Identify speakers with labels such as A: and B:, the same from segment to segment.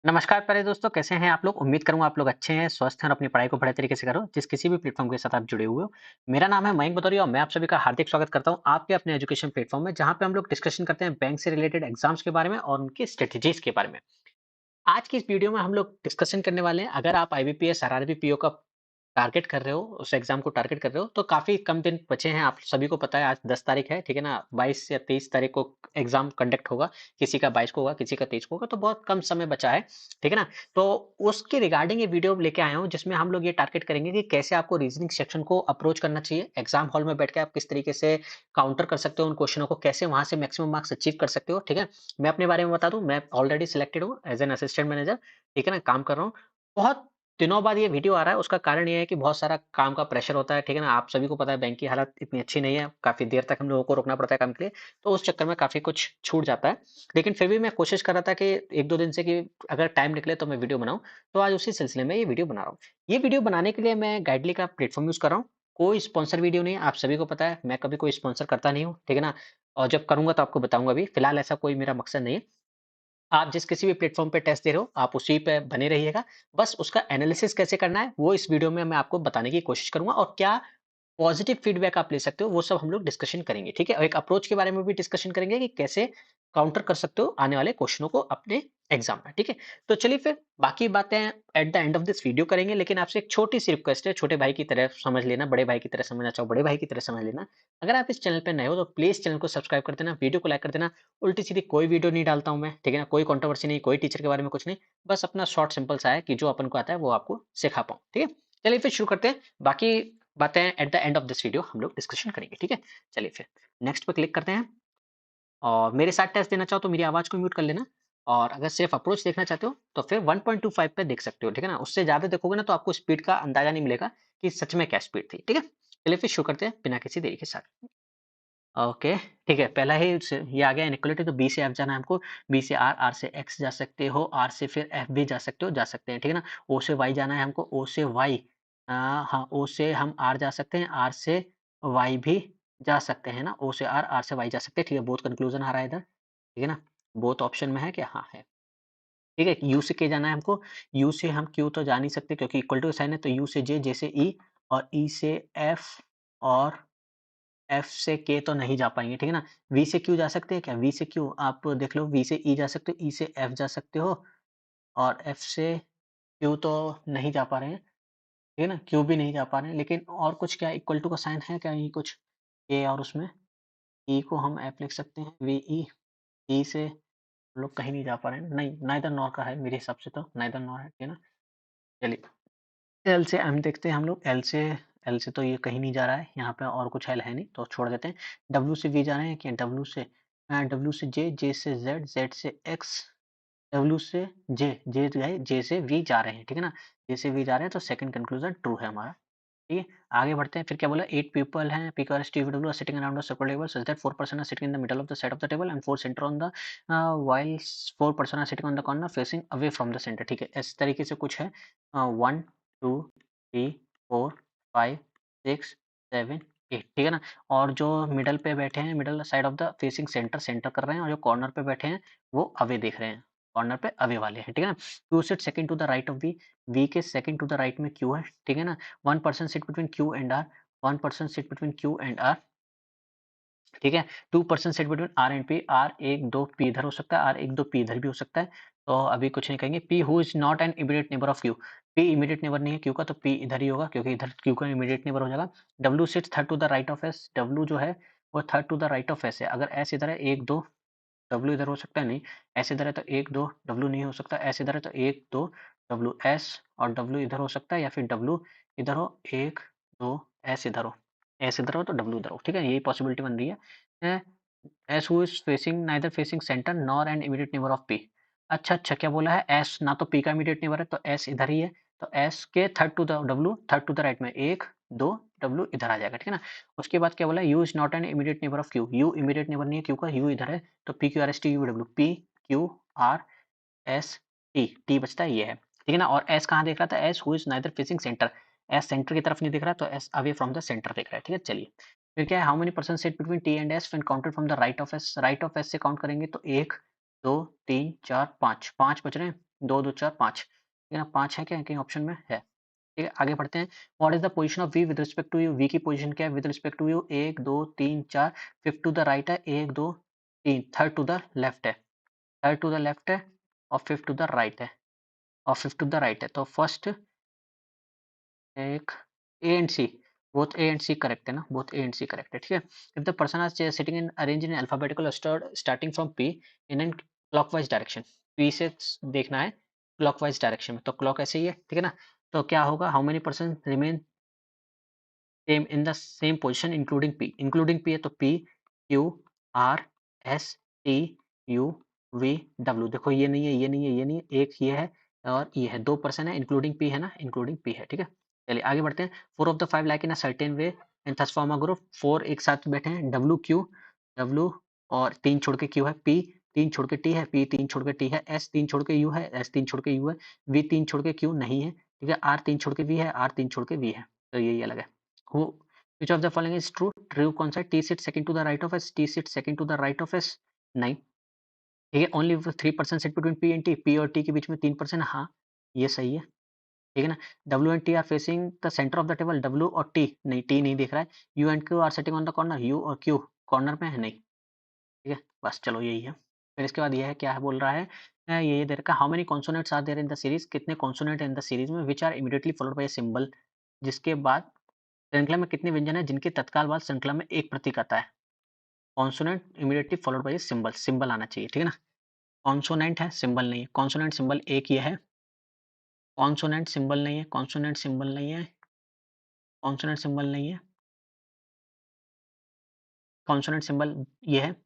A: नमस्कार प्यारे दोस्तों, कैसे हैं आप लोग? उम्मीद करूँगा आप लोग अच्छे हैं, स्वस्थ हैं और अपनी पढ़ाई को बढ़िया तरीके से करो, जिस किसी भी प्लेटफ़ॉर्म के साथ आप जुड़े हुए हो। मेरा नाम है मयंक भदौरिया और मैं आप सभी का हार्दिक स्वागत करता हूँ आपके अपने एजुकेशन प्लेटफ़ॉर्म में, जहाँ पे हम लोग डिस्कशन करते हैं बैंक से रिलेटेड एग्ज़ाम्स के बारे में और उनकी स्ट्रैटेजीज़ के बारे में। आज की इस वीडियो में हम लोग डिस्कशन करने वाले हैं, अगर आप आईबीपीएस, आरआरबी, पीओ का टारगेट कर रहे हो, उस एग्ज़ाम को टारगेट कर रहे हो, तो काफ़ी कम दिन बचे हैं। आप सभी को पता है आज 10 तारीख है, ठीक है ना? 22 या 23 तारीख को एग्ज़ाम कंडक्ट होगा, किसी का 22 को होगा, किसी का 23 को होगा, तो बहुत कम समय बचा है, ठीक है ना? तो उसके रिगार्डिंग ये वीडियो लेके आया हूँ, जिसमें हम लोग ये टारगेट करेंगे कि कैसे आपको रीज़निंग सेक्शन को अप्रोच करना चाहिए। एग्ज़ाम हॉल में बैठ के आप किस तरीके से काउंटर कर सकते हो उन क्वेश्चनों को, कैसे वहाँ से मैक्सिमम मार्क्स अचीव कर सकते हो, ठीक है? मैं अपने बारे में बता दूँ, मैं ऑलरेडी सिलेक्टेड हूँ एज़ एन असिस्टेंट मैनेजर, ठीक है ना? काम कर रहा हूँ। बहुत दिनों बाद ये वीडियो आ रहा है, उसका कारण ये है कि बहुत सारा काम का प्रेशर होता है, ठीक है ना? आप सभी को पता है बैंक की हालत इतनी अच्छी नहीं है, काफ़ी देर तक हम लोगों को रुकना पड़ता है काम के लिए, तो उस चक्कर में काफ़ी कुछ छूट जाता है। लेकिन फिर भी मैं कोशिश कर रहा था कि 1-2 दिन से कि अगर टाइम निकले तो मैं वीडियो बनाऊँ, तो आज उसी सिलसिले में ये वीडियो बना रहा हूँ। ये वीडियो बनाने के लिए मैं गाइडली का प्लेटफ़ॉर्म यूज़ कर रहा हूँ, कोई स्पॉन्सर वीडियो नहीं है, आप सभी को पता है, मैं कभी कोई स्पॉन्सर करता नहीं हूँ, ठीक है ना? और जब करूँगा तो आपको बताऊँगा भी, फिलहाल ऐसा कोई मेरा मकसद नहीं है। आप जिस किसी भी प्लेटफ़ॉर्म पे टेस्ट दे रहे हो, आप उसी पे बने रहिएगा। बस उसका एनालिसिस कैसे करना है, वो इस वीडियो में मैं आपको बताने की कोशिश करूँगा और क्या पॉज़िटिव फीडबैक आप ले सकते हो, वो सब हम लोग डिस्कशन करेंगे, ठीक है? और एक अप्रोच के बारे में भी डिस्कशन करेंगे कि कैसे काउंटर कर सकते हो आने वाले क्वेश्चनों को अपने एग्ज़ाम में, ठीक है? तो चलिए फिर बाकी बातें at the end of this video करेंगे, लेकिन आपसे एक छोटी-सी रिक्वेस्ट है, छोटे भाई की तरह समझ लेना, बड़े भाई की तरह समझना चाहो, बड़े भाई की तरह समझ लेना। अगर आप इस चैनल पे नए हो, तो प्लीज़ चैनल को सब्सक्राइब कर देना, वीडियो को लाइक कर देना। उल्टी-सीधी कोई वीडियो नहीं डालता हूँ मैं, ठीक है ना? कोई कंट्रोवर्सी नहीं, कोई टीचर के बारे में कुछ नहीं, बस अपना शॉर्ट सिंपल सा है कि जो अपन को आता है, वो आपको सिखा पाऊँ, ठीक है? चलिए फिर शुरू करते हैं। बाकी बातें at the end of this video हम लोग डिस्कशन करेंगे, ठीक है? चलिए फिर नेक्स्ट पे क्लिक करते हैं और मेरे साथ टेस्ट देना चाहो तो मेरी आवाज़ को म्यूट कर लेना और अगर सिर्फ अप्रोच देखना चाहते हो तो फिर 1.25 पे देख सकते हो, ठीक है ना? उससे ज़्यादा देखोगे ना तो आपको स्पीड का अंदाज़ा नहीं मिलेगा कि सच में क्या स्पीड थी, ठीक है? चलिए फिर शुरू करते हैं बिना किसी देरी के साथ। ओके, ठीक है, पहला ही स ये आ गया इनइक्वालिटी तो बी से एफ जाना है हमको, बी से आर से एक्स जा सकते हो, आर से फिर एफ भी जा सकते हो, जा सकते हैं, ठीक है ना? ओ से वाई जाना है हमको, ओ से वाई हाँ, ओ से हम आर जा सकते हैं, आर से वाई भी जा सकते हैं ना? ओ से आर से वाई जा सकते हैं, ठीक है, बोथ कन्क्लूज़न आ रहा है इधर, ठीक है ना? बोथ ऑप्शन में है क्या? हाँ, है। ठीक है, यू से के जाना है हमको, यू से हम क्यू तो जा नहीं सकते क्योंकि इक्वल टू का साइन है, तो यू से जे से ई और ई से एफ और एफ से के तो नहीं जा पाएँगे, ठीक है ना? वी से क्यू जा सकते हैं क्या? वी से क्यू आप देख लो, वी से ई जा सकते हो, ई से एफ जा सकते हो और एफ से क्यू तो नहीं जा पा रहे हैं, ठीक है ना? क्यू भी नहीं जा पा रहे हैं, लेकिन और कुछ क्या इक्वल टू का साइन है क्या यहीं कुछ? ए और उसमें ई को हम एफ लिख सकते हैं, वी ई से हम लोग कहीं नहीं जा पा रहे हैं। नहीं, नाइदर नॉर का है मेरे हिसाब से तो, नाइदर नॉर है, ठीक है ना? चलिए, एल से एम देखते हैं हम लोग, एल से तो ये कहीं नहीं जा रहा है, यहाँ पे और कुछ एल है नहीं, तो छोड़ देते हैं। डब्ल्यू से वी जा रहे हैं क्या? डब्ल्यू से जे, जे से ज़ेड, ज़ेड से एक्स, डब्ल्यू से जे गए, जे से वी जा रहे हैं, ठीक है ना? जे से वी जा रहे हैं, तो सेकंड कंक्लूज़न ट्रू है हमारा, ठीक है? आगे बढ़ते हैं, फिर क्या बोला 8 पीपल हैं, P Q R S T U V W are sitting around a circle table such that 4 person are sitting in the middle of the side of the table and 4 center on the while 4 person are sitting on the corner facing away from the center, ठीक है? इस तरीके से कुछ है 1, 2, 3, 4, 5, 6, 7, 8, ठीक है ना? और जो मिडल पे बैठे हैं, middle side of the facing centre, centre कर रहे हैं और जो कॉर्नर पे बैठे हैं, वो अवे देख रहे हैं, कॉर्नर पे अवे वाले हैं, ठीक है ना? Q sit second to the right of V, V के सेकंड टू द राइट में Q है, ठीक है ना? One person sit between Q and R, one person sit between Q and R, ठीक है? 2 person sit between R and P, R 1, 2 P इधर हो सकता है, R 1, 2 P इधर भी हो सकता है। तो अभी कुछ नहीं कहेंगे। P who is not an immediate neighbour of Q, P immediate neighbour नहीं है Q का, तो P इधर ही होगा क्योंकि इधर Q का इमीडिएट नेबर हो जाएगा। W sits third to the right of S, W जो है वो third to the right of S है। अगर S इधर है 1, 2, W इधर हो सकता है नहीं, S इधर है तो 1, 2, W नहीं हो सकता, S इधर है तो 1, 2, W, S और W इधर हो सकता है या फिर W इधर हो 1, 2, S इधर हो, S इधर हो तो W इधर हो, ठीक है? यही पॉसिबिलिटी बन रही है। S who is facing neither facing centre nor an immediate neighbour of P। अच्छा, अच्छा क्या बोला है? S ना तो P का इमीडिएट नेबर है तो S इधर ही है, तो S के third to the W, third to the right में 1, 2, W इधर आ जाएगा, ठीक है ना? उसके बाद क्या बोला है? U is not an immediate neighbour of Q, U immediate neighbour नहीं है Q का, U इधर है, तो P, Q, R, S, T, U, V, W, P, Q, R, S, T, T बचता है ये है, ठीक है ना? और S कहाँ देख रहा था? S who is neither facing centre, S centre की तरफ नहीं दिख रहा, तो S away from the centre दिख रहा है, ठीक है? चलिए, फिर क्या है? How many person sit between T and S when counted from the right of S, right of S से काउंट करेंगे तो 1, 2, 3, 4, 5, 5 बच रहे हैं, 2, 2, 4, 5, ठीक है ना? 5 है क्या कहीं ऑप्शन में? है। ठीक है, आगे बढ़ते हैं। What is the position of V with respect to U? V की पोज़ीशन क्या है with respect to U? 1, 2, 3, 4, fifth to the right है 1, 2, 3, थर्ड टू द लेफ्ट है, थर्ड टू द लेफ्ट है और फिफ्थ टू द राइट है और फिफ्थ टू द राइट है। तो फर्स्ट एक A and C, both A and C correct है ना? Both A and C correct है, ठीक है? If the person are sitting in arrange in alphabetical order starting from P in N clockwise direction, P से देखना है clockwise direction में, तो क्लॉक ऐसे ही है, ठीक है ना? तो क्या होगा? How many person remain same in the same position including P है तो P, Q, R, S, T, U, V, W. देखो ये नहीं है, ये नहीं है, ये नहीं है, एक ये है और ये है, 2 पर्सन है, इंक्लूडिंग पी है ना? इंक्लूडिंग पी है, ठीक है? चलिए आगे बढ़ते हैं। 4 of the 5 like in a certain way and thus form a group. 4 एक साथ बैठे हैं, डब्ल्यू, क्यू, डब्ल्यू और 3 छोड़ के क्यू है, पी 3 छोड़ के टी है, पी 3 छोड़ के टी है, एस 3 छोड़ के यू है, एस 3 छोड़ के यू है, वी 3 छोड़ के क्यू नहीं है, ठीक है? आर 3 छोड़ के वी है, आर 3 छोड़ के वी है। तो यही अलग है। Who which of the following is true? True कौन सा है? T sits second to the right of S. T sits second to the right of S. नहीं, ठीक है? Only 3% sit between P and T. P और T के बीच में 3%, हाँ, ये सही है, ठीक है ना? W and T are facing the center of the table. W और T नहीं, T नहीं देख रहा है। U and Q are sitting on the corner. U और Q कॉर्नर में है नहीं, ठीक है? बस चलो यही है। फिर इसके बाद ये है, क्या है बोल रहा है? ये दे रखा है, how many consonants are there in the series? कितने कॉन्सोनेंट है इन द सीरीज में? Which are immediately followed by a symbol, जिसके बाद श्रृंखला में कितने व्यंजन हैं जिनके तत्काल बाद श्रृंखला में एक प्रतीक आता है? Consonant immediately followed bye symbol, symbol आना चाहिए, ठीक है ना? कॉन्सोनेंट है, सिंबल नहीं है। कॉन्सोनेंट सिंबल एक ये है, कॉन्सोनेंट सिंबल नहीं है, कॉन्सोनेंट सिंबल नहीं है, कॉन्सोनेंट सिंबल नहीं है, कॉन्सोनेंट सिंबल ये है,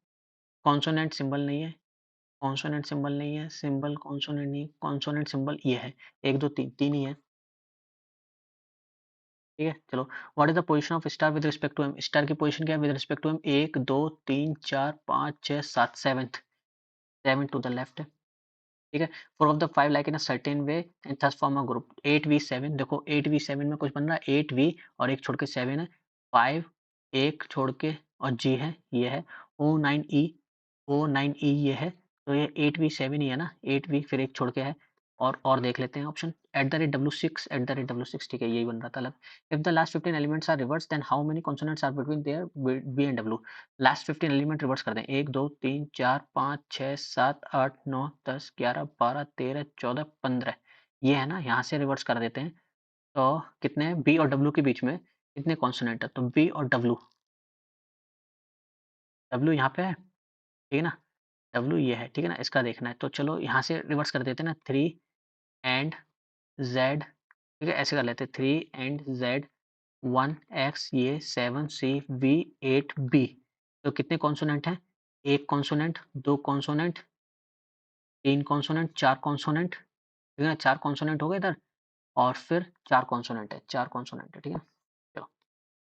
A: कॉन्सोनेंट सिंबल नहीं है, कॉन्सोनेंट सिंबल नहीं है, सिंबल कॉन्सोनेंट नहीं, कॉन्सोनेंट सिंबल ये है। 1, 2, 3, 3 ही है, ठीक है? चलो, what is the position of star with respect to M? Star की पोजीशन क्या है with respect to M? 1, 2, 3, 4, 5, 6, 7, seventh, 7 to the left है। ठीक है? 4 of the 5 like in a certain way and thus form a group. 8v7 देखो 8v7 में कुछ बन रहा है, 8v और एक छोड़ के 7 है, 5 एक छोड़ के और g है, ये है, O9e, O9e ये है, तो ये 8v7 ही है ना? 8v फिर एक छोड़ के है और देख लेते हैं ऑप्शन @w6 @w6, ठीक है? यही बन रहा था अलग। If the last 15 elements are reverse then how many consonants are between there b and w? Last 15 element reverse कर दें, 1, 2, 3, 4, 5, 6, 7, 8, 9, 10, 11, 12, 13, 14, 15, ये है ना? यहाँ से रिवर्स कर देते हैं, तो कितने हैं? बी और डब्ल्यू के बीच में कितने कॉन्सोनेंट है? तो बी और डब्ल्यू, डब्ल्यू यहाँ पे है, ठीक है ना? डब्ल्यू ये है, ठीक है ना? इसका देखना है, तो चलो यहाँ से रिवर्स कर देते हैं ना, 3 एंड जेड, ठीक है? ऐसे कर लेते हैं, 3 एंड जेड, 1 एक्स ये, 7 सी, वी, 8 बी, तो कितने कॉन्सोनेंट हैं? 1 कॉन्सोनेंट, 2 कॉन्सोनेंट, 3 कॉन्सोनेंट, 4 कॉन्सोनेंट, ठीक है ना? 4 कॉन्सोनेंट हो गए इधर और फिर 4 कॉन्सोनेंट है, 4 कॉन्सोनेंट है, ठीक है? चलो,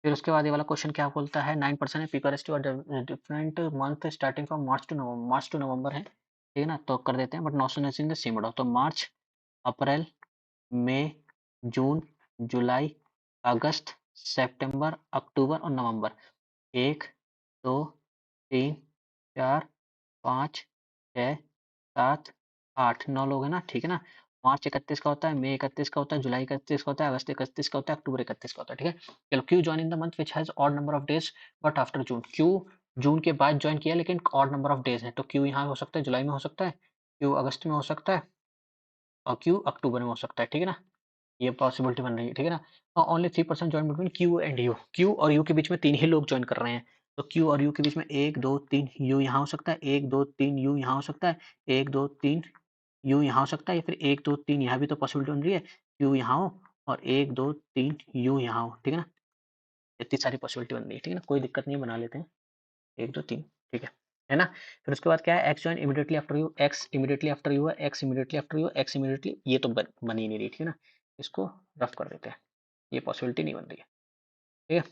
A: फिर उसके बाद ये वाला क्वेश्चन क्या बोलता है? 9% है पीकर और different month starting from March to November है, ठीक है ना? तो कर देते हैं, but not in the same order, तो मार्च, अप्रैल, मई, जून, जुलाई, अगस्त, सितंबर, अक्टूबर और नवंबर। 1, 2, 3, 4, 5, 6, 7, 8, 9 लोग हैं ना, ठीक है ना? मार्च 31 का होता है, मई 31 का होता है, जुलाई 31 का होता है, अगस्त 31 का होता है, अक्टूबर 31 का होता है, ठीक है? चलो, Q join in the month which has odd number of days but after June. Q June के बाद जॉइन किया लेकिन ऑड नंबर ऑफ डेज़ है, तो क्यू यहाँ हो सकता है, जुलाई में हो सकता है, क्यू अगस्त में हो सकता है और क्यू अक्टूबर में हो सकता है, ठीक है ना? ये पॉसिबिलिटी बन रही है, ठीक है ना? Only 3% join between Q and you. Q और यू के बीच में 3 ही लोग जॉइन कर रहे हैं। तो क्यू और यू के बीच में 1, 2, 3 यू यहाँ हो सकता है, 1, 2, 3 यू यहाँ हो सकता है, 1, 2, 3 यू यहाँ हो सकता है या फिर 1, 2, 3 यहाँ भी तो पॉसिबिलिटी बन रही है, यू यहाँ हो और 1, 2, 3 यू यहाँ हो, ठीक है ना? इतनी सारी पॉसिबिलिटी बन रही है, ठीक है ना? कोई दिक्कत नहीं है, बना लेते हैं। 1, 2, 3, ठीक है ना? फिर उसके बाद क्या है? X join immediately after U, X immediately after U है, X immediately after U, X immediately, ये तो बन ही नहीं रही, ठीक है ना? इसको रफ कर देते हैं, ये पॉसिबिलिटी नहीं बन रही है, ठीक है?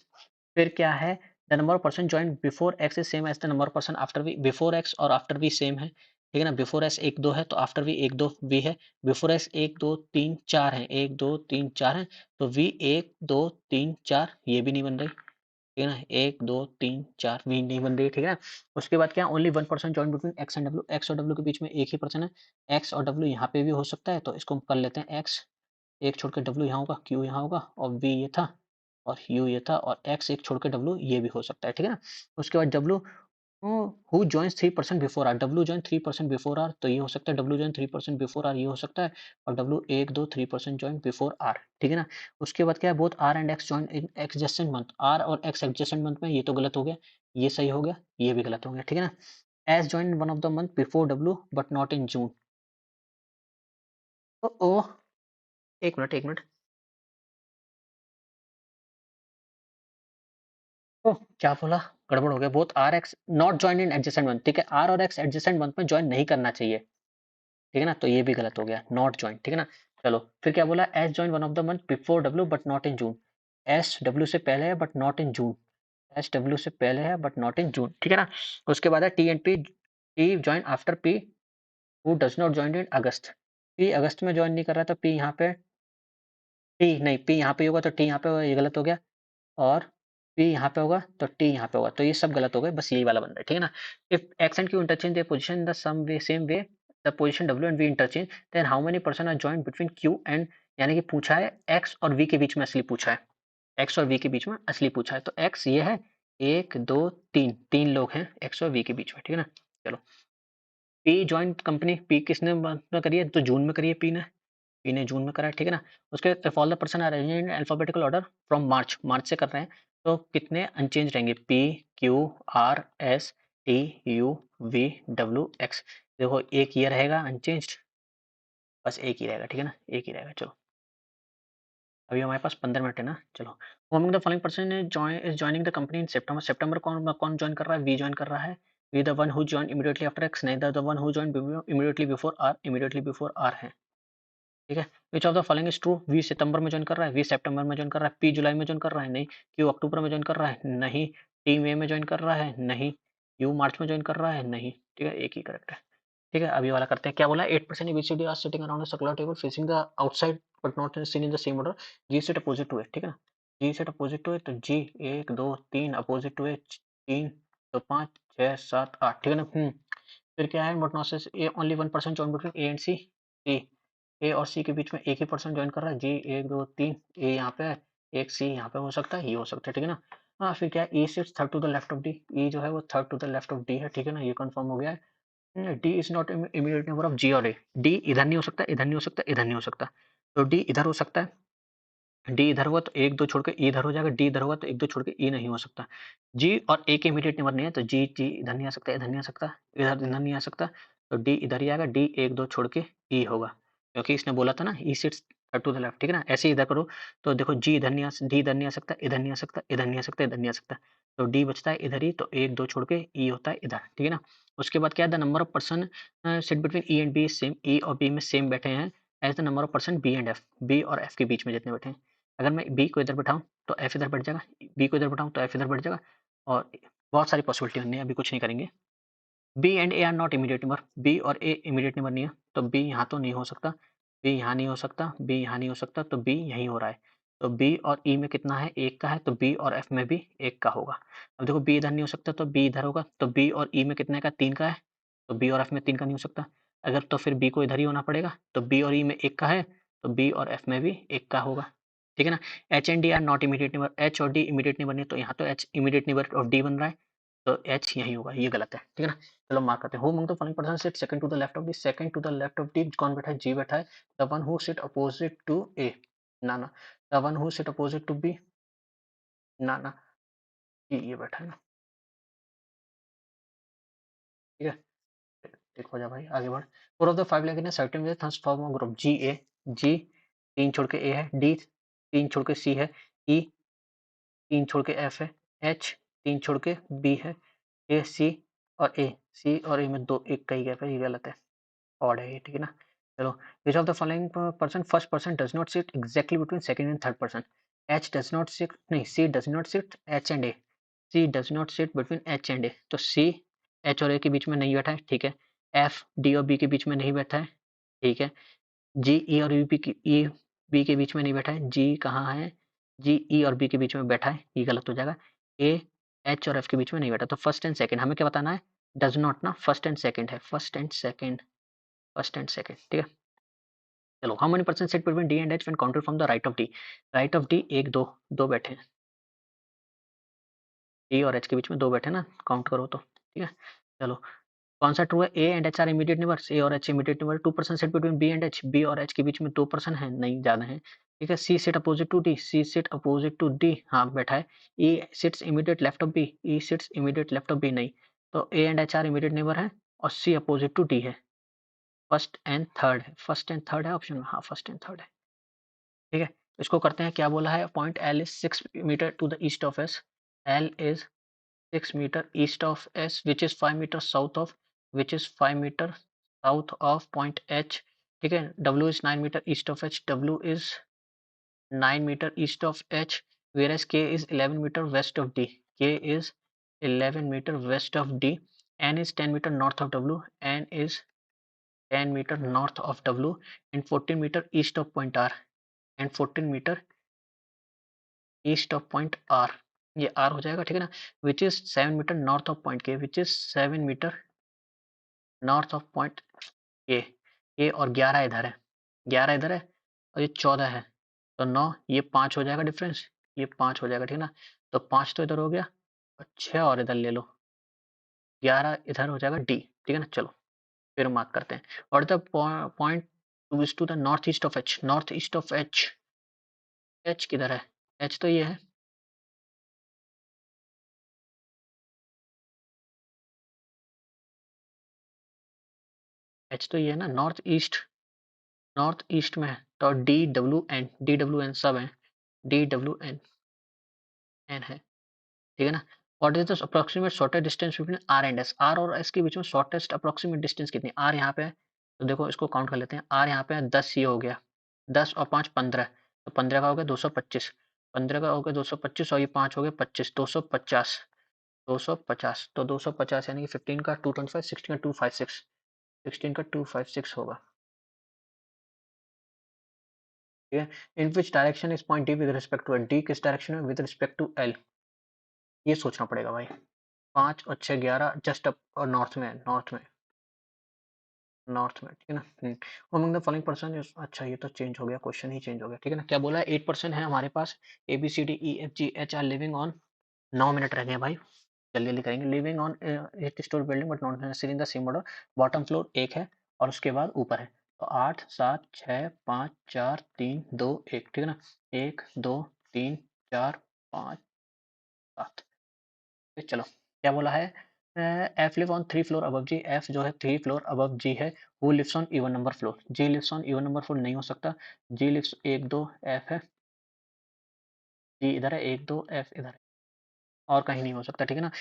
A: फिर क्या है? The number of person join before X is same as the number of person after V. Before X और आफ्टर वी सेम है, ठीक है ना? बिफोर एक्स 1, 2 है तो आफ्टर वी 1, 2 वी है। बिफोर एक्स 1, 2, 3, 4 है, 1, 2, 3, 4 है, तो वी 1, 2, 3, 4 ये भी नहीं बन रही, ठीक है ना? 1, 2, 3, 4 वी नहीं बन रही है, ठीक है ना? उसके बाद क्या only one person join between x and W, x और डब्ल्यू के बीच में एक ही पर्सन है। एक्स और डब्ल्यू यहाँ पे भी हो सकता है, तो इसको हम कर लेते हैं एक्स, एक छोड़ के डब्ल्यू यहाँ होगा, क्यू यहाँ होगा और वी ये था और यू ये था और एक्स एक छोड़ के डब्ल्यू ये भी हो सकता है, ठीक है ना? उसके बाद W who joins 3% before R, W join 3% before R, तो ये हो सकता है डब्ल्यू जॉइन 3% बिफोर आर, ये हो सकता है और डब्ल्यू 1, 2, 3% जॉइन बिफोर आर, ठीक है ना? उसके बाद क्या है both R and X join in adjacent month, R और एक्स एडजेसेंट मंथ में, ये तो गलत हो गया, ये सही हो गया, ये भी गलत हो गया, ठीक है ना? S join one of the month before W but not in June. ओ, 1 मिनट, 1 मिनट। ओह! क्या बोला? गड़बड़ हो गया। Both R X not join in adjacent month, ठीक है? आर और एक्स एडजेसेंट मंथ में जॉइन नहीं करना चाहिए, ठीक है ना? तो ये भी गलत हो गया, नॉट जॉइन, ठीक है ना? चलो, फिर क्या बोला? S join one of the month before W but not in June. S W से पहले है but not in June. S W से पहले है बट नॉट इन जून, ठीक है ना? उसके बाद है T and P, T join after P who does not join in August. P August में जॉइन नहीं कर रहा था, पी यहाँ पे टी नहीं, पी यहाँ पे होगा तो टी यहाँ पे होगा, ये गलत हो गया। और पी यहाँ पे होगा तो टी यहाँ पे होगा, तो ये सब गलत हो गए, बस यही वाला बन रहा है, ठीक है ना? If X and Q interchange their position the same way same way the position W and V interchange, then how many person are joined between Q and, यानी कि पूछा है एक्स और वी के बीच में असली पूछा है, एक्स और वी के बीच में असली पूछा है, तो एक्स ये है 1, 2, 3, 3 लोग हैं एक्स और वी के बीच में, ठीक है ना? चलो, पी जॉइंट कंपनी, पी किसने में करी है? तो जून में करी है पी ने, पी ने जून में करा है, ठीक है ना? उसके if all the person are arranged in alphabetical order from March, March से कर रहे हैं, तो कितने अनचेंज रहेंगे? P, Q, R, S, T, U, V, W, X. देखो एक ये रहेगा अनचेंज्ड, बस एक ही रहेगा, ठीक है ना? एक ही रहेगा, चलो। अभी हमारे पास 15 मिनट है ना, चलो। Among the following person is joining the company in September, सितंबर कौन कौन जॉइन कर रहा है? वी जॉइन कर रहा है। V the one who join immediately after X, नहीं the one who join immediately before R, immediately before R है, ठीक है? Which of the following is true? V सितंबर में जॉइन कर रहा है, वी सितंबर में जॉइन कर रहा है, पी जुलाई में जॉइन कर रहा है, नहीं। क्यू अक्टूबर में जॉइन कर रहा है, नहीं। टी मई में जॉइन कर रहा है, नहीं। यू मार्च में जॉइन कर रहा है, नहीं, ठीक है? एक ही करेक्ट है, ठीक है? अभी वाला करते हैं, क्या बोला? 8% A B C D are sitting around a circular table facing the outside but not seen in the same order, G set opposite to है, ठीक है ना? जी सेट अपोजिट टू है, तो जी 1, 2, 3 अपोजिट टू है, 3 तो 5, 6, 7, 8, ठीक है ना? फिर क्या है? But not A only one person join between A and C, C A और सी के बीच में एक ही पर्सन जॉइन कर रहा है, जी 1, 2, 3, ए यहाँ पे है, एक सी यहाँ पे हो सकता है, ये हो सकता है, ठीक है ना? हाँ, फिर क्या है? E sits third to the left of D, E जो है वो third to the left of D है, ठीक है ना? ये कंफर्म हो गया है। D is not immediate neighbour of G और ए, डी इधर नहीं हो सकता, इधर नहीं हो सकता, इधर नहीं हो सकता, तो डी इधर हो सकता है। डी इधर हुआ तो 1, 2 छोड़ के ई इधर हो जाएगा, डी इधर होगा तो 1, 2 छोड़ के ई नहीं हो सकता। जी और ए के इमीडिएट नेबर नहीं है, तो जी जी इधर नहीं आ सकता, इधर नहीं आ सकता, इधर नहीं आ सकता, तो डी इधर ही आएगा, डी 1, 2 छोड़ के ई होगा। क्योंकि इसने बोला था ना ई सिट्स टू द लेफ्ट, ठीक है ना? ऐसे ही इधर करो, तो देखो जी इधर नहीं डी इधर नहीं आ सकता, इधर नहीं आ सकता, इधर नहीं आ सकता, इधर नहीं आ सकता। तो डी बचता है इधर ही, तो 1, 2 छोड़ के ई होता है इधर, ठीक है ना? उसके बाद क्या है? The number of person sit between E and B same, E और बी में सेम बैठे हैं as the number of person B and F, B और एफ के बीच में जितने बैठे हैं। अगर मैं बी को इधर बिठाऊँ, तो एफ इधर बैठ जाएगा, बी को इधर बिठाऊँ, तो एफ इधर बैठ जाएगा और बहुत सारी पॉसिबिलिटी होनी है, अभी कुछ नहीं करेंगे। B and A are not immediate neighbour, B और ए इमीडिएट नेबर नहीं है, तो बी यहाँ तो नहीं हो सकता, बी यहाँ नहीं हो सकता, बी यहाँ नहीं हो सकता, तो बी यहीं हो रहा है। तो बी और ई में कितना है? 1 का है, तो बी और एफ में भी 1 का होगा। अब देखो बी इधर नहीं हो सकता, तो बी इधर होगा, तो बी और ई में कितने का? 3 का है, तो बी और एफ में 3 का नहीं हो सकता। अगर तो फिर बी को इधर ही होना पड़ेगा, तो बी और ई में 1 का है, तो बी और एफ में भी 1 का होगा। ठीक है ना? H and D R not immediate neighbour, H और डी इमीडिएट नेबर नहीं है, तो यहाँ तो H immediate neighbour of D बन रहा है, तो एच यहीं होगा, ये गलत है। ठीक है ना? चलो मार्क करते हैं। Who among the following person sit second to the left of D, second to the left of D कौन बैठा है? जी बैठा है। The one who sit opposite to A, ना ना। The one who sit opposite to B, ना ना। ये बैठा है ना, ठीक है? ठीक हो जा भाई, आगे बढ़। Four of the five leg in a certain way thus form a group, G A, G 3 छोड़ के ए है, डी 3 छोड़ के सी है, ई 3 छोड़ के एफ है, एच 3 छोड़ के बी है, ए सी और ए, सी और ए में 2 1 का ही गैप है, ये गलत है। ऑड है ये, ठीक है ना? चलो, which of the following person first person does not sit exactly between second and third person? H does not sit, नहीं, C does not sit H and A, C does not sit between H and A, तो C H और ए के बीच में नहीं बैठा है, ठीक है। एफ डी और बी के बीच में नहीं बैठा है, ठीक है। जी ई और ई बी के बीच में नहीं बैठा है, जी कहाँ है? जी ई और बी के बीच में बैठा है, ये गलत हो जाएगा। ए, एच और एफ के बीच में नहीं बैठा, तो फर्स्ट एंड सेकंड हमें क्या बताना है? डज़ नॉट ना, फर्स्ट एंड सेकंड है, first and second, first and second, ठीक है? चलो, how many person sit between D and H when counted from the right of D? Right of D 1, 2, 2 बैठे हैं। डी और एच के बीच में 2 बैठे हैं ना, काउंट करो तो, ठीक है? चलो, कौन-सा ट्रू है? A and H are immediate neighbours, A और H immediate neighbour, 2 person sit between B and H, B और एच के बीच में 2 पर्सन हैं, नहीं ज़्यादा हैं, ठीक है? C sit opposite to D, C sit opposite to D, हाँ, बैठा है। E sits immediate left of B, E sits immediate left of B, नहीं। तो A and H are immediate neighbour है और सी अपोजिट टू डी है। First and third है, first and third है ऑप्शन में, हाँ, फर्स्ट एंड थर्ड है, ठीक है? इसको करते हैं, क्या बोला है? Point L is 6 metre to the east of S, L is 6 meter east of S, which is 5 meter south of, which is 5 meter south of point H, ठीक है? W is 9 meter east of H, W is 9 meter east of H, whereas K is 11 meter west of D, K is 11 meter west of D, N is 10 meter north of W, N is 10 meter north of W, and 14 meter east of point R, and 14 meter east of point R, ये R हो जाएगा, ठीक है ना? Which is 7 meter north of point K, which is 7 meter north of point K, ये और 11 इधर है, 11 इधर है और ये 14 है, तो 9, ये 5 हो जाएगा डिफरेंस, ये 5 हो जाएगा, ठीक है ना? तो 5 तो इधर हो गया और 6 और इधर ले लो, 11 इधर हो जाएगा डी, ठीक है ना? चलो, फिर मार्क करते हैं। और the point two is to the north east of H, north east of H, H किधर है? एच तो ये है, एच तो ये है ना, नॉर्थ ईस्ट में है, तो D W N, D W N सब है, डी डब्ल्यू एन, एन है, ठीक है ना? What is the approximate shortest distance between R and S, R और एस के बीच में शॉर्टेस्ट अप्रोक्सीमेट डिस्टेंस कितनी? आर यहाँ पे है, तो देखो इसको काउंट कर लेते हैं, आर यहाँ पे है 10, ये हो गया 10 और 5 15, तो 15 का हो गया 225, 15 का हो गया 225 और ये 5 हो गया 25, 250, 250, तो 250 यानी कि 15 का 225, 16 का 256, 16 का 256 होगा, ठीक है? In which direction is point D with respect to L, D किस डायरेक्शन में विद रिस्पेक्ट टू एल, ये सोचना पड़ेगा भाई। 5 और 6 11 जस्ट अप और नॉर्थ में है, नॉर्थ में, ठीक है ना? Among the following person is, अच्छा ये तो चेंज हो गया, क्वेश्चन ही चेंज हो गया, ठीक है ना? क्या बोला है? 8 पर्सन है हमारे पास, A B C D E F G H are living on, 9 minute रह गए भाई, जल्दी जल्दी करेंगे। Living on 8 storey building but not necessary in the same order, bottom floor एक है और उसके बाद ऊपर है, तो 8 7 6 5 4 3 2 1, ठीक है ना? 1 2 3 4 5 7, चलो, क्या बोला है? F live on 3 floor above G, F जो है 3 फ्लोर अबव जी है, who lives on even number floor, G lives on even number floor नहीं हो सकता, जी लिव्स 1 2 एफ है, जी इधर है 1 2 एफ इधर है, और कहीं नहीं हो सकता, ठीक है ना?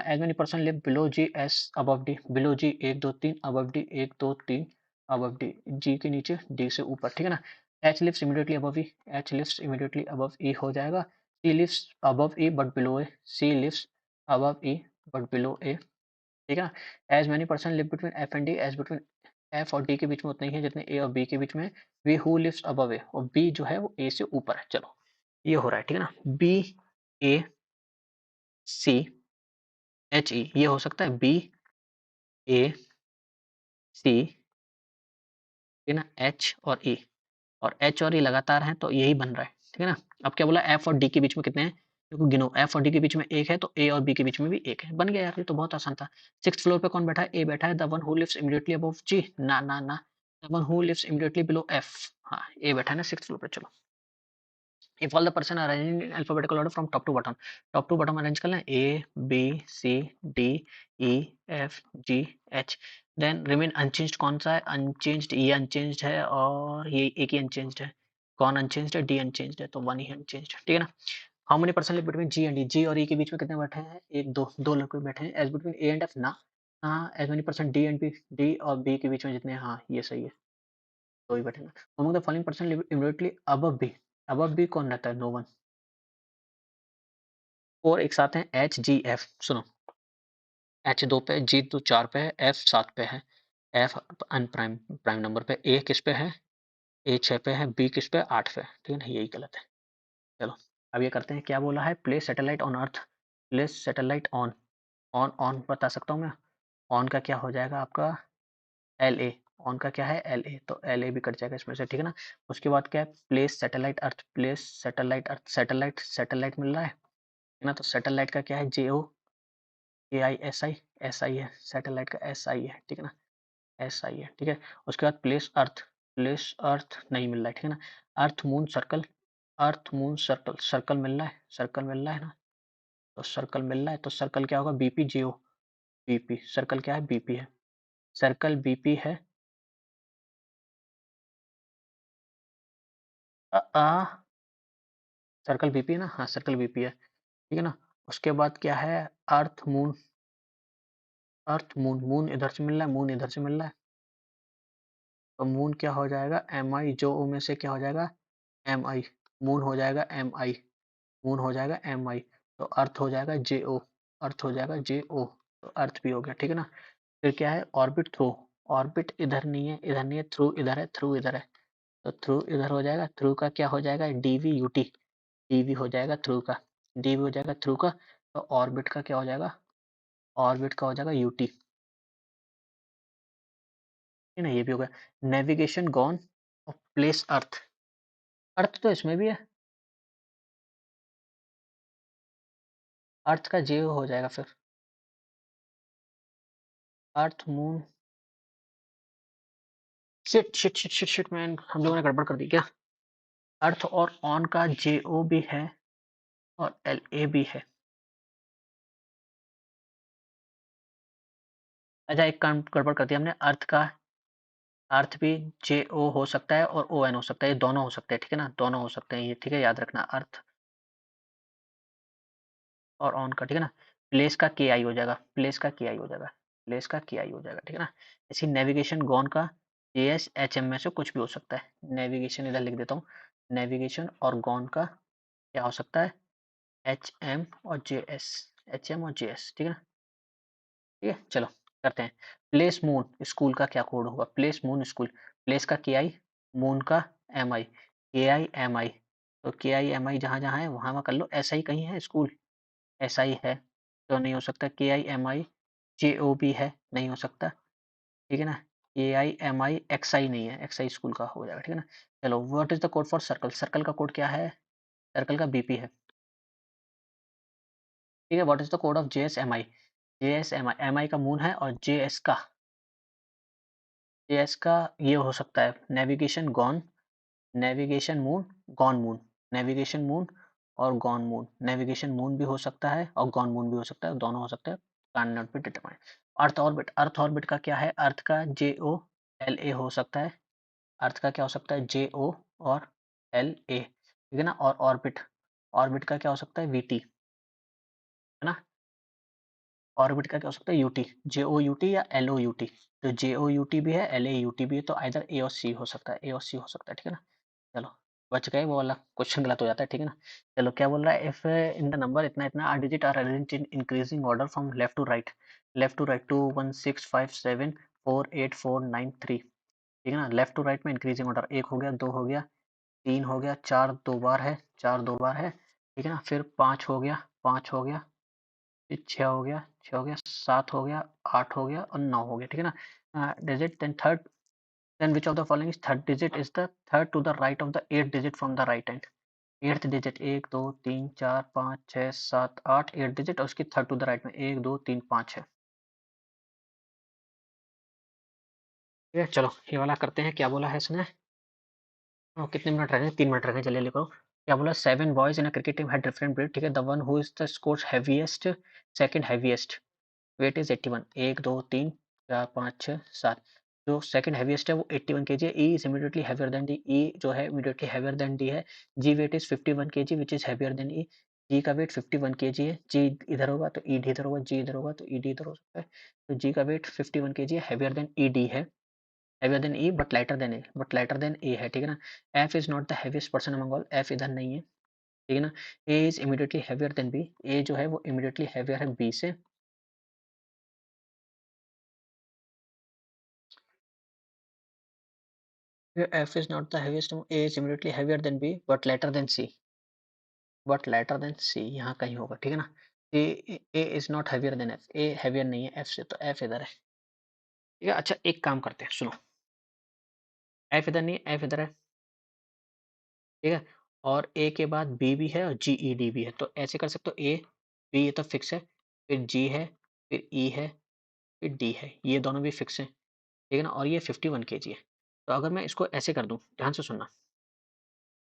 A: As many person live below G as above D, below G 1 2 3 above D 1 2 3 above D, G के नीचे डी से ऊपर, ठीक है ना? H lives immediately above E, H lives immediately above E हो जाएगा, C lives above E but below A, C lives above E but below A, ठीक है ना? As many person live between F and D, age between F और D के बीच में उतने ही है जितने ए और बी के बीच में है, वी हु लिव्स अबव ए, और बी जो है वो ए से ऊपर है, चलो, ये हो रहा है, ठीक है ना? बी ए सी एच ई, ये हो सकता है बी ए सी, ठीक है ना? एच और ई, और एच और ई लगातार हैं, तो यही बन रहा है, ठीक है ना? अब क्या बोला? एफ और डी के बीच में कितने हैं? देखो गिनो, एफ और डी के बीच में एक है, तो ए और बी के बीच में भी एक है, बन गया यार, ये तो बहुत आसान था। 6th फ्लोर पे कौन बैठा है? ए बैठा है, the one who lives immediately above G, ना ना ना, the one who lives immediately below F, हाँ, ए बैठा है ना 6th फ्लोर पे, चलो। If all the person are arranged in alphabetical order from top to bottom arrange कर लें, A B C D E F G H, then remain unchanged कौन सा है? अनचेंज्ड, ये अनचेंज्ड है और ये एक ही अनचेंज्ड है, कौन अनचेंज्ड है? डी अनचेंज्ड है, तो वन ही अनचेंज्ड है, ठीक है ना? How many person live between G and D, G और ई के बीच में कितने बैठे हैं? एक दो, दो लड़के बैठे हैं। As between A and F ना, हाँ, as many person D and B, D और बी के बीच में जितने हैं, हाँ, ये सही है, दो ही बैठेंगे। Among the following person live immediately above B, above B कौन रहता है? No one. और एक साथ हैं एच जी एफ, सुनो, एच 2 पे, जी 4 पे है, एफ 7 पे है, एफ अनप्राइम प्राइम नंबर पे, ए किस पे है? ए 6 पे है, बी किस पे? 8 पे, ठीक है ना? यही गलत है, चलो। अब ये करते हैं, क्या बोला है? Place satellite on earth, place satellite on, on बता सकता हूँ मैं। ऑन का क्या हो जाएगा आपका LA, ऑन का क्या है LA, तो LA भी कट जाएगा इसमें से, ठीक है ना। उसके बाद क्या है प्लेस सैटेलाइट अर्थ, प्लेस सैटेलाइट अर्थ, सैटेलाइट सैटेलाइट मिल रहा है ना, तो सैटेलाइट का क्या है JOAISI, SI है, सैटेलाइट का SI है, ठीक है ना, SI है, ठीक है। उसके बाद प्लेस अर्थ नहीं मिल रहा है, ठीक है ना। Earth moon circle, earth moon circle, circle मिल रहा है, सर्कल मिल रहा है ना, तो सर्कल मिल रहा है, तो सर्कल क्या होगा BPJO, BP, सर्कल क्या है BP है, सर्कल BP है। अ, आ, सर्कल बीपी है ना, हाँ सर्कल बीपी है, ठीक है ना। उसके बाद क्या है earth moon, earth moon, moon इधर से मिल रहा है, मून इधर से मिल रहा है, तो मून क्या हो जाएगा MI, जो ओ में से क्या हो जाएगा MI, मून हो जाएगा MI, मून हो जाएगा MI, तो अर्थ हो जाएगा JO, अर्थ हो जाएगा JO, तो अर्थ भी हो गया, ठीक है ना। फिर क्या है ऑर्बिट थ्रू, ऑर्बिट इधर नहीं है, इधर नहीं है, थ्रू इधर है, थ्रू इधर है, तो थ्रू इधर हो जाएगा, थ्रू का क्या हो जाएगा DVUT, डीवी हो जाएगा थ्रू का, डीवी हो जाएगा थ्रू का, तो ऑर्बिट का क्या हो जाएगा, ऑर्बिट का हो जाएगा यूटी, है ना, ये भी हो गया। नेविगेशन गॉन और प्लेस अर्थ, अर्थ तो इसमें भी है, अर्थ का जे हो जाएगा फिर, earth moon, shit shit shit shit shit man, हम लोगों ने गड़बड़ कर दी क्या, अर्थ और ऑन का JO भी है और LA भी है। अच्छा एक काम गड़बड़ कर दिया हमने, अर्थ का, अर्थ भी JO हो सकता है और ON हो सकता है, ये दोनों हो सकते हैं, ठीक है ना, दोनों हो सकते हैं ये, ठीक है, याद रखना अर्थ और ऑन का, ठीक है ना। प्लेस का KI हो जाएगा, प्लेस का KI हो जाएगा, प्लेस का KI हो जाएगा, ठीक है ना। इसी नेविगेशन गॉन का JS HM में से कुछ भी हो सकता है, नेविगेशन इधर लिख देता हूँ, नेविगेशन और गॉन का क्या हो सकता है HM और JS, HM और JS, ठीक है ना, ठीक है चलो करते हैं। प्लेस मून स्कूल का क्या कोड होगा, प्लेस मून स्कूल, प्लेस का KI, मून का MI, KI MI, तो KI MI जहाँ जहाँ है वहाँ वहाँ कर लो, ऐसा ही कहीं है स्कूल, ऐसा ही है तो नहीं हो सकता, KIMI JO भी है नहीं हो सकता, ठीक है ना, KIMI XI नहीं है, XI स्कूल का हो जाएगा, ठीक है ना। चलो what is the code for circle, circle का कोड क्या है, सर्कल का BP है, ठीक है। What is the code of JSMI, JSMI, MI का मून है और JS का ये हो सकता है navigation gone, navigation moon, gone moon, navigation moon और गॉन मून, नेविगेशन मून भी हो सकता है और गॉन मून भी हो सकता है, दोनों हो सकते हैं, can not be determined. Earth orbit, earth orbit का क्या है, अर्थ का JOLA हो सकता है, अर्थ का क्या हो सकता है JO और LA, ठीक है ना। और ऑर्बिट, ऑर्बिट का क्या हो सकता है VT, है ना, ऑर्बिट का क्या हो सकता है UT, JOUT या LOUT, तो JOUT भी है LAUT भी है, तो आइदर A और C हो सकता है, A और C हो सकता है, ठीक है ना। चलो बच गए, वो वाला क्वेश्चन गलत हो जाता है, ठीक है ना। चलो क्या बोल रहा है, इफ इन द नंबर इतना इतना are digit are arranged in increasing order from left to right, left to right 2 1 6 5 7 4 8 4 9 3, ठीक है ना, लेफ्ट टू राइट में इंक्रीजिंग ऑर्डर, एक हो गया, दो हो गया, तीन हो गया, चार दो बार है, चार दो बार है, ठीक है ना, फिर पाँच हो गया, पाँच हो गया, फिर छः हो गया, छः हो गया, सात हो गया, आठ हो गया और नौ हो गया, ठीक है ना। Digit then third, then which of the following is third digit is the third to the right of the eighth digit from the right hand, eighth digit एक दो तीन चार पाँच छः सात आठ, एट डिजिट और उसकी थर्ड टू द राइट में एक दो तीन पाँच है, ठीक है। चलो ये वाला करते हैं, क्या बोला है इसने, कितने मिनट रह गए, 3 मिनट रह गए, चलिए लिखो। क्या बोला, seven boys in a cricket team had different breed, ठीक है, the one who is the scores heaviest, second heaviest weight is 81, एक दो तीन चार पाँच छः सात, जो सेकंड हैवीएस्ट है वो 81 केजी है, E is immediately heavier than D, E जो है इमीडिएटली हैवियर देन डी है, G weight is 51 kg which is heavier than E, G का वेट 51 केजी है, जी इधर होगा तो ई डी इधर होगा, जी इधर होगा तो ई डी इधर हो सकता है, तो जी का वेट 51 केजी है, हैवियर देन ई डी है, heavier than E but lighter than A, but lighter than A है, ठीक है ना। F is not the heaviest person among all, F इधर नहीं है, ठीक है ना। A is immediately heavier than B, A जो है वो इमीडिएटली हैवियर है बी से, here F is not the heaviest among A is immediately heavier than B but lighter than C, but lighter than C यहाँ कहीं होगा, ठीक है ना। A is not heavier than F, A heavier नहीं है एफ से, तो एफ इधर है। ठीक है, अच्छा एक काम करते हैं, सुनो, एफ इधर नहीं है, एफ इधर है। ठीक है, और ए के बाद बी भी है और जी ई डी भी है, तो ऐसे कर सकते हो, ए बी ये तो फिक्स है, फिर जी है, फिर ई है, फिर डी है, ये दोनों भी फिक्स है। ठीक है ना, और ये 51 kg है। तो अगर मैं इसको ऐसे कर दूं, ध्यान से सुनना,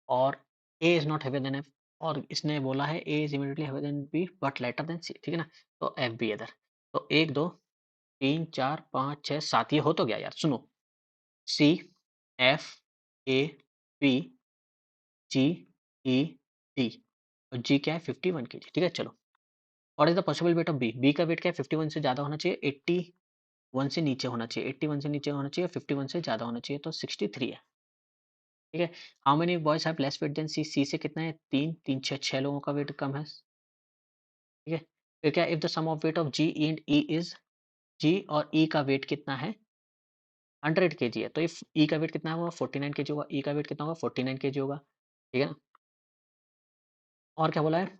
A: और A is not heavier than F, और इसने बोला है A is immediately heavier than B but lighter than C. ठीक है ना, तो एफ बी इधर, तो एक दो तीन चार पाँच छः सात, ये हो तो गया यार, सुनो, C F A B G E D, और जी क्या है 51 kg। ठीक है, चलो, what is the possible weight of B, B का वेट क्या है 51 से ज्यादा होना चाहिए, 81 से नीचे होना चाहिए, 81 से नीचे होना चाहिए, 51 से ज्यादा होना चाहिए, तो 63 है। ठीक है, how many boys have less weight than C, C से कितना है तीन, तीन छः, छः लोगों का वेट कम है। ठीक है, फिर क्या, if the sum of weight of G and E is, G और ई का वेट कितना है 100 kg है, तो इफ ई का वेट कितना होगा 49 kg होगा, ई का वेट कितना होगा 49 kg होगा। ठीक है ना, और क्या बोला है,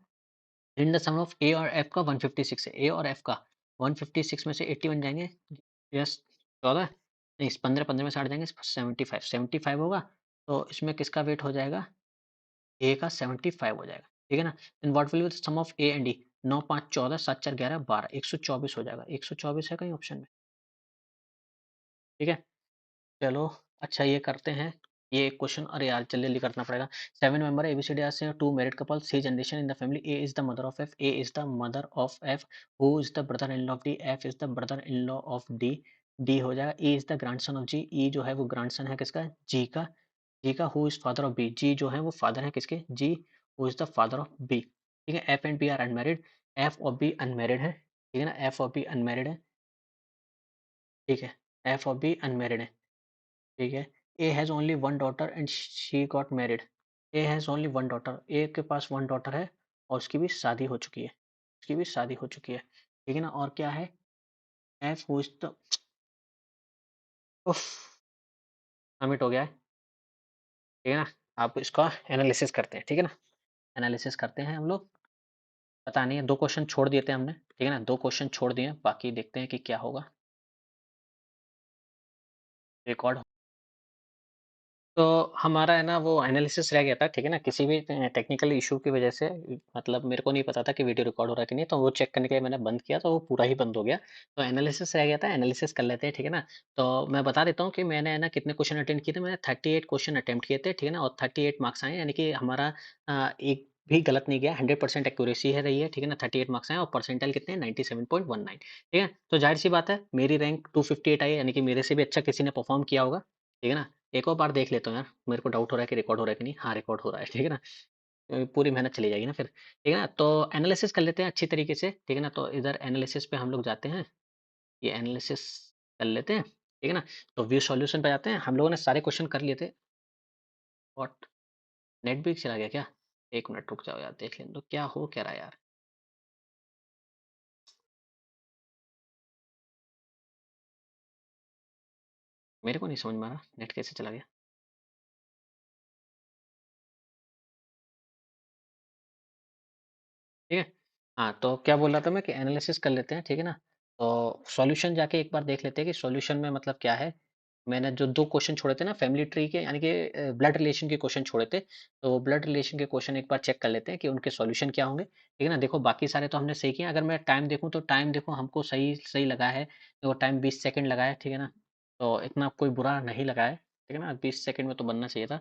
A: इन द सम ऑफ ए और एफ का 156 है, ए और एफ का 156 में से 81 जाएंगे, यस 14, नहीं 15 15 में से 8 जाएंगे, 75 75 होगा, तो इसमें किसका वेट हो जाएगा, ए का 75 हो जाएगा। ठीक है ना, then what will be the sum of A and D, 9 5 14 7 4 11 12, 124 हो जाएगा, 124 है कहीं ऑप्शन में। ठीक है, चलो, अच्छा ये करते हैं, ये एक क्वेश्चन, अरे यार जल्दी जल्दी करना पड़ेगा। 7 मेंबर एबीसीडी आर से two married couple, C generation in the family, A is the mother of F, A is the mother of F, who is the brother in law of D, F is the brother in law of D, D हो जाएगा, E is the grandson of G, E जो है वो grandson है किसका, जी का, G का, who is father of B, G जो है वो फादर है किसके, G, who is the father of B. ठीक है, F and B are unmarried, F और बी अनमेरिड है। ठीक है ना, एफ और बी अनमेरिड है। ठीक है, एफ और बी अनमेरिड है। ठीक है, A has only one daughter and she got married, A has only one daughter, A के पास वन डॉटर है और उसकी भी शादी हो चुकी है, उसकी भी शादी हो चुकी है। ठीक है ना, और क्या है, एफ हु इज द, उफ, सबमिट हो गया है। ठीक है ना, आप इसका एनालिसिस करते हैं, ठीक है ना, एनालिसिस करते हैं हम लोग, पता नहीं है, दो क्वेश्चन छोड़ दिए थे हमने, ठीक है ना, दो क्वेश्चन छोड़ दिए, बाकी देखते हैं कि क्या होगा, रिकॉर्ड। तो हमारा है ना वो एनालिसिस रह गया था, ठीक है ना, किसी भी टेक्निकल इशू की वजह से, मतलब मेरे को नहीं पता था कि वीडियो रिकॉर्ड हो रहा है कि नहीं, तो वो चेक करने के लिए मैंने बंद किया, तो वो पूरा ही बंद हो गया। तो एनालिसिस रह गया था, एनालिसिस कर लेते हैं, ठीक है ना। तो मैं बता देता हूँ कि मैंने है ना कितने क्वेश्चन अटेंड किए थे, मैंने 38 क्वेश्चन अटेम्प्ट किए थे, ठीक है ना, और 38 मार्क्स आए, यानी कि हमारा एक भी गलत नहीं गया, 100% एक्यूरेसी है रही है, ठीक है ना, 38 मार्क्स आए, और परसेंटाइल कितने हैं 97.19। ठीक है, तो जाहिर सी बात है मेरी रैंक 258 आई है, यानी कि मेरे से भी अच्छा किसी ने परफॉर्म किया होगा। ठीक है ना, एक और बार देख लेता हूँ यार, मेरे को डाउट हो रहा है कि रिकॉर्ड हो रहा है कि नहीं, हाँ रिकॉर्ड हो रहा है, ठीक है ना, पूरी मेहनत चली जाएगी ना फिर, ठीक है ना, तो एनालिसिस कर लेते हैं अच्छी तरीके से, ठीक है ना, तो इधर एनालिसिस पे हम लोग जाते हैं, ये एनालिसिस कर लेते हैं, ठीक है ना, तो व्यू सॉल्यूशन पे जाते हैं, हम लोगों ने सारे क्वेश्चन कर लिए थे, और नेट भी चला गया क्या, एक मिनट रुक जाओ यार, देख लें तो क्या हो क्या रहा है यार, मेरे को नहीं समझ में आ रहा नेट कैसे चला गया। ठीक है, हाँ तो क्या बोल रहा था मैं कि एनालिसिस कर लेते हैं, ठीक है ना, तो सॉल्यूशन जाके एक बार देख लेते हैं कि सॉल्यूशन में मतलब क्या है। मैंने जो दो क्वेश्चन छोड़े थे ना फैमिली ट्री के, यानी कि ब्लड रिलेशन के क्वेश्चन छोड़े थे, तो ब्लड रिलेशन के क्वेश्चन एक बार चेक कर लेते हैं कि उनके सॉल्यूशन क्या होंगे, ठीक है ना। देखो बाकी सारे तो हमने सही किए, अगर मैं टाइम देखूँ तो टाइम देखो हमको सही सही लगा है, देखो टाइम 20 सेकंड लगा है, ठीक है ना, तो इतना कोई बुरा नहीं लगा है, ठीक है ना, 20 सेकंड में तो बनना चाहिए था।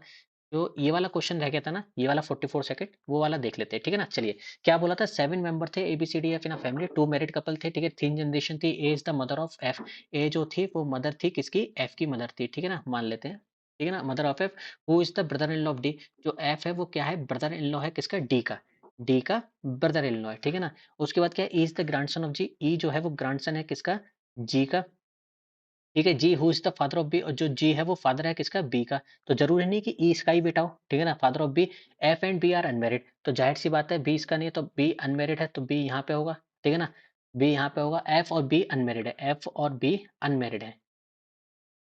A: जो ये वाला क्वेश्चन रह गया था ना, ये वाला 44 सेकंड, वो वाला देख लेते हैं, ठीक है ना, चलिए। क्या बोला था, 7 मेंबर थे A B C D F in a family, 2 married couple थे, ठीक है, 3 जनरेशन थी, A is the mother of F, A जो थी वो मदर थी किसकी, एफ की मदर थी, ठीक है ना, मान लेते हैं, ठीक है ना, mother of F, who is the brother in law of D, जो एफ है वो क्या है, ब्रदर इन लॉ है किसका, डी का, डी का ब्रदर इन लॉ है, ठीक है ना। उसके बाद क्या है, is the grandson of G, E जो है वो ग्रैंडसन है किसका, जी का, ठीक है, G who is the father of B, और जो जी है वो फादर है किसका, बी का, तो जरूरी नहीं कि ई इसका ही बेटा हो, ठीक है ना, father of B, F and B are unmarried, तो जाहिर सी बात है बी इसका नहीं है, तो बी अनमेरिड है, तो बी यहाँ पे होगा, ठीक है ना, बी यहाँ पे होगा, एफ और बी अनमेरिड है, एफ और बी अनमेरिड है,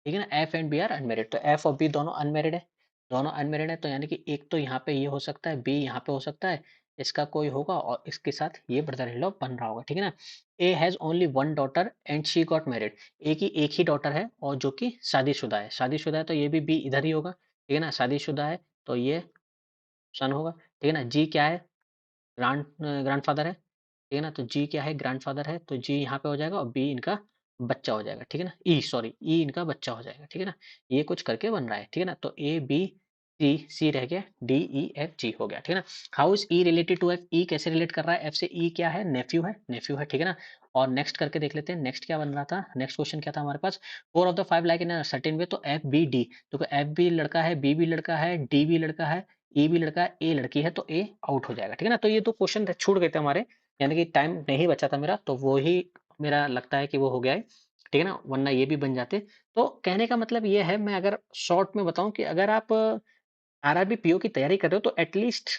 A: ठीक है ना, F and B are unmarried, तो एफ और बी दोनों अनमेरिड है, दोनों अनमेरिड है, तो यानी कि एक तो यहाँ पे ये हो सकता है, बी यहाँ पे हो सकता है, इसका कोई होगा और इसके साथ ये ब्रदर इन लॉ बन रहा होगा, ठीक है ना? A has only one daughter and she got married. A की एक ही डॉटर है और जो कि शादीशुदा है। शादीशुदा है तो ये भी बी इधर ही होगा, ठीक है ना? शादीशुदा है तो ये सन होगा, ठीक है ना? जी क्या है? ग्रैंडफ़ादर है, ठीक है ना? तो जी क्या है? ग्रैंडफ़ादर है, तो जी यहाँ पे हो जाएगा और बी इनका बच्चा हो जाएगा, ठीक है ना? ई सॉरी ई इनका बच्चा हो जाएगा, ठीक है ना? ये कुछ करके बन रहा है, ठीक है ना? तो ए, बी, सी रह गया, डी, ई, एफ, जी हो गया, ठीक है ना? How is E related to F? E कैसे रिलेट कर रहा है एफ से? ई क्या है? नेफ्यू है, ठीक है ना? और नेक्स्ट करके देख लेते हैं, नेक्स्ट क्या बन रहा था? नेक्स्ट क्वेश्चन क्या था हमारे पास? 4 of the 5 like in a certain वे, तो एफ, बी, डी। देखो एफ भी लड़का है, बी भी लड़का है, डी भी लड़का है, ई भी लड़का है, ए लड़की है, तो ए आउट हो जाएगा, ठीक है ना? तो ये 2 क्वेश्चन छूट गए थे हमारे, यानी कि टाइम नहीं बचा था मेरा, तो वो ही मेरा लगता है कि वो हो गया है, ठीक है ना? वरना ये भी बन जाते। तो कहने का मतलब ये है, मैं अगर शॉर्ट में बताऊँ कि अगर आप आरआरबी, पीओ की तैयारी कर रहे हो तो एटलीस्ट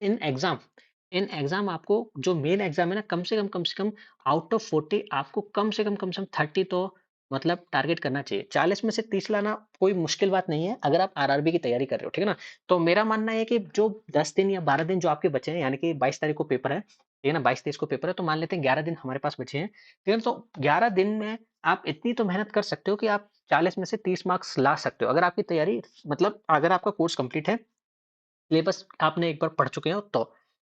A: इन एग्ज़ाम आपको जो मेन एग्ज़ाम है ना, कम से कम आउट ऑफ 40 आपको कम से कम 30 तो मतलब टारगेट करना चाहिए। 40 में से 30 लाना कोई मुश्किल बात नहीं है, अगर आप आरआरबी की तैयारी कर रहे हो, ठीक है ना? तो मेरा मानना है कि जो 10 दिन या 12 दिन जो आपके बचे हैं, यानी कि 22 तारीख को पेपर है, ठीक है ना? 22-23 को पेपर है, तो मान लेते हैं 11 दिन हमारे पास बचे हैं, ठीक है ना? तो 11 दिन में आप इतनी तो मेहनत कर सकते हो कि आप 40 में से 30 मार्क्स ला सकते हो। अगर आपकी तैयारी मतलब अगर आपका कोर्स कंप्लीट है, सिलेबस आपने एक बार पढ़ चुके हो तो,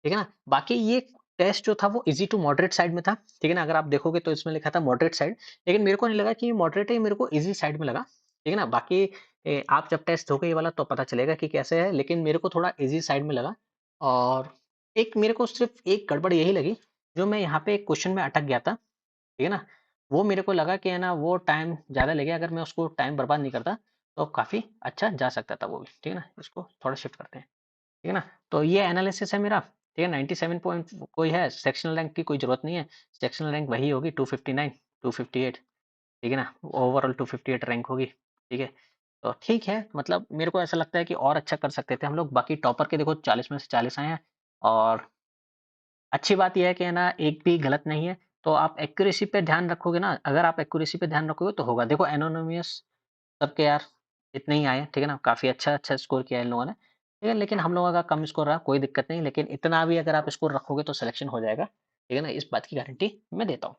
A: ठीक है ना? बाकी ये टेस्ट जो था वो ईज़ी टू मॉडरेट साइड में था, ठीक है ना? अगर आप देखोगे तो इसमें लिखा था मॉडरेट साइड, लेकिन मेरे को नहीं लगा कि ये मॉडरेट है, मेरे को ईज़ी साइड में लगा, ठीक है ना? बाकी आप जब टेस्ट दोगे ये वाला तो पता चलेगा कि कैसे है, लेकिन मेरे को थोड़ा ईज़ी साइड में लगा और एक मेरे को सिर्फ़ एक गड़बड़ यही लगी, जो मैं यहाँ पे एक क्वेश्चन में अटक गया था, ठीक है ना? वो मेरे को लगा कि है ना वो टाइम ज़्यादा ले गया, अगर मैं उसको टाइम बर्बाद नहीं करता, तो काफ़ी अच्छा जा सकता था वो भी, ठीक है ना? इसको थोड़ा शिफ्ट करते हैं। ठीक है ना? तो ये एनालिसिस है मेरा, ठीक है? 97 पॉइंट कोई है, सेक्शनल रैंक की कोई ज़रूरत नहीं है, सेक्शनल रैंक वही होगी 259, 258, ठीक है ना? ओवरऑल 258 रैंक होगी, ठीक है? तो ठीक है, मतलब मेरे को ऐसा लगता है कि और अच्छा कर सकते थे हम लोग, बाकी टॉपर के देखो 40 में से 40 आए हैं और अच्छी बात ये है कि है ना, एक भी गलत नहीं है, तो आप एक्यूरेसी पे ध्यान रखोगे ना, अगर आप एक्यूरेसी पे ध्यान रखोगे तो होगा। देखो एनोनिमस सबके यार इतने ही आए, ठीक है ना? काफ़ी अच्छा स्कोर किया है इन लोगों ने, ठीक है? लेकिन हम लोगों का कम स्कोर रहा, कोई दिक्कत नहीं, लेकिन इतना भी अगर आप स्कोर रखोगे तो सिलेक्शन हो जाएगा, ठीक है ना? इस बात की गारंटी मैं देता हूँ।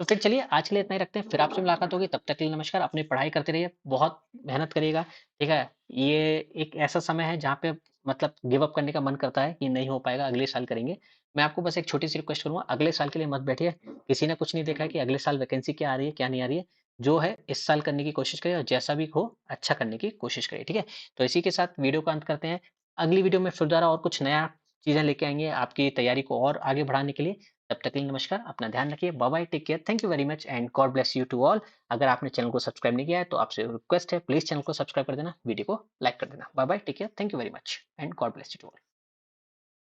A: तो फिर चलिए आज के लिए इतना ही रखते हैं, फिर आपसे मुलाकात होगी, तब तक के लिए नमस्कार। अपनी पढ़ाई करते रहिए, बहुत मेहनत करिएगा, ठीक है? ये एक ऐसा समय है जहाँ पे मतलब गिव अप करने का मन करता है कि नहीं हो पाएगा, अगले साल करेंगे। मैं आपको बस एक छोटी-सी रिक्वेस्ट करूँगा, अगले साल के लिए मत बैठिए, किसी ने कुछ नहीं देखा है कि अगले साल वैकेंसी क्या आ रही है, क्या नहीं आ रही है। जो है इस साल करने की कोशिश करिए और जैसा भी हो अच्छा करने की कोशिश करिए, ठीक है? तो इसी के साथ वीडियो का अंत करते हैं। अगली वीडियो में फिर दोबारा और कुछ नया चीज़ें लेके आएँगे आपकी तैयारी को और आगे बढ़ाने के लिए। तब तक के लिए नमस्कार, अपना ध्यान रखिए, bye bye, take care, thank you very much and God bless you to all. अगर आपने चैनल को सब्सक्राइब नहीं किया है तो आपसे रिक्वेस्ट है, प्लीज़ चैनल को सब्सक्राइब कर देना, वीडियो को लाइक कर देना। Bye bye, take care, thank you very much and God bless you to all.